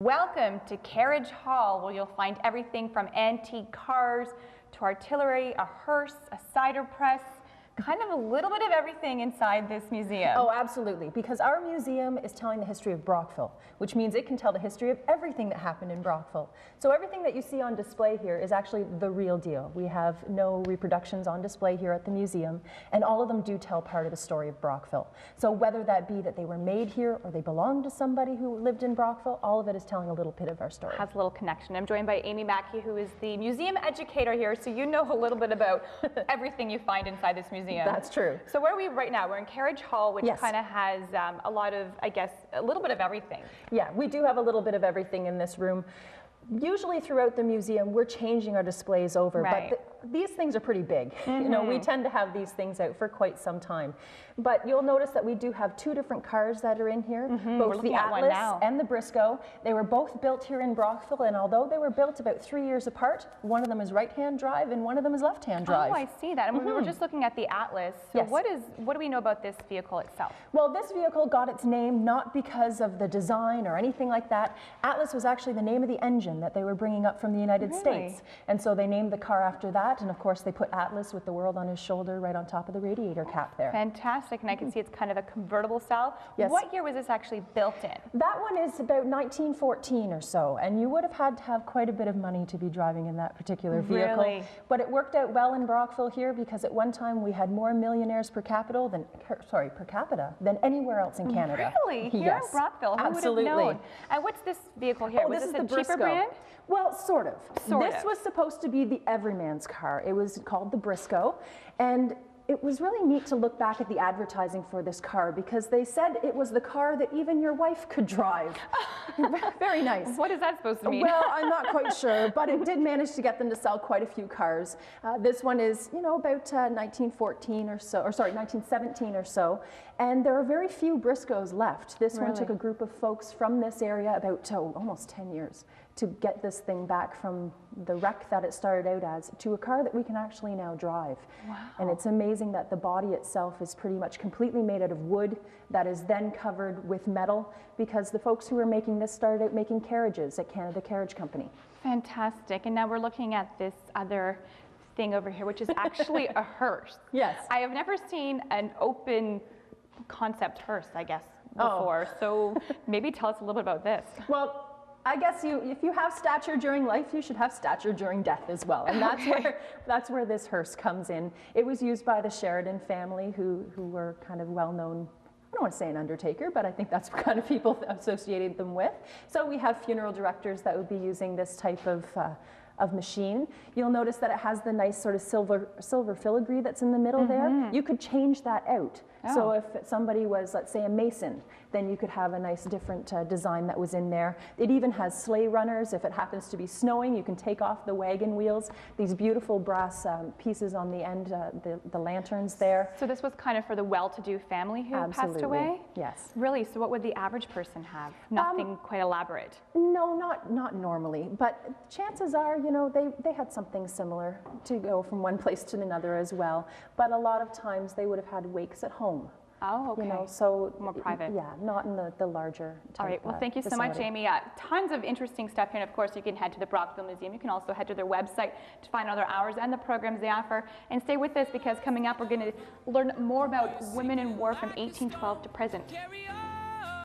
Welcome to Carriage Hall, where you'll find everything from antique cars to artillery, a hearse, a cider press, kind of a little bit of everything inside this museum. Oh, absolutely, because our museum is telling the history of Brockville, which means it can tell the history of everything that happened in Brockville. So everything that you see on display here is actually the real deal. We have no reproductions on display here at the museum, and all of them do tell part of the story of Brockville. So whether that be that they were made here or they belong to somebody who lived in Brockville, all of it is telling a little bit of our story. Has a little connection. I'm joined by Amy Mackey, who is the museum educator here, so you know a little bit about everything you find inside this museum. That's true. So where are we right now? We're in Carriage Hall, which Yes. kind of has a lot of, I guess, a little bit of everything. Yeah, we do have a little bit of everything in this room. Usually throughout the museum, we're changing our displays over, Right. but these things are pretty big. You know, we tend to have these things out for quite some time. But you'll notice that we do have two different cars that are in here, both the Atlas and the Briscoe. They were both built here in Brockville, and although they were built about 3 years apart, one of them is right-hand drive and one of them is left-hand drive. Oh, I see that. And we were just looking at the Atlas. So Yes. what do we know about this vehicle itself? Well, this vehicle got its name not because of the design or anything like that. Atlas was actually the name of the engine that they were bringing up from the United States. And so they named the car after that, and of course they put Atlas with the world on his shoulder right on top of the radiator cap there. Fantastic, and I can see it's kind of a convertible style. Yes. What year was this actually built in? That one is about 1914 or so, and you would have had to have quite a bit of money to be driving in that particular vehicle. Really? But it worked out well in Brockville here because at one time we had more millionaires per capita than anywhere else in Canada. Really? Here Yes, in Brockville? Who absolutely. would have known? And what's this vehicle here? Oh, Was this is a the cheaper Briscoe. brand? Well, sort of. Sort This of. was supposed to be the everyman's car. It was called the Briscoe, and it was really neat to look back at the advertising for this car because they said it was the car that even your wife could drive. Very nice. What is that supposed to mean? Well, I'm not quite sure, but it did manage to get them to sell quite a few cars. This one is, you know, about 1914 or so, or sorry, 1917 or so, and there are very few Briscoes left. This one took a group of folks from this area about almost 10 years to get this thing back from the wreck that it started out as to a car that we can actually now drive. Wow. And it's amazing that the body itself is pretty much completely made out of wood that is then covered with metal because the folks who were making this started out making carriages at Canada Carriage Company. Fantastic. And now we're looking at this other thing over here, which is actually a hearse. Yes. I have never seen an open concept hearse, I guess, before. So maybe tell us a little bit about this. Well, I guess if you have stature during life, you should have stature during death as well. And that's where this hearse comes in. It was used by the Sheridan family who were kind of well-known, I don't want to say an undertaker, but I think that's what kind of people associated them with. So we have funeral directors that would be using this type of machine. You'll notice that it has the nice sort of silver filigree that's in the middle there. You could change that out. So if somebody was, let's say, a mason, then you could have a nice different design that was in there. It even has sleigh runners. If it happens to be snowing, you can take off the wagon wheels. These beautiful brass pieces on the end, the lanterns there. So this was kind of for the well-to-do family who passed away? Yes. Really? So what would the average person have? Nothing quite elaborate? No, not normally, but chances are, you know, they had something similar to go from one place to another as well. But a lot of times they would have had wakes at home. Oh, okay. You know, so more private. Yeah, not in the larger type. All right. Well, thank you so much, Amy. Tons of interesting stuff here. And of course, you can head to the Brockville Museum. You can also head to their website to find other hours and the programs they offer. And stay with us because coming up, we're going to learn more about women in war from 1812 to present.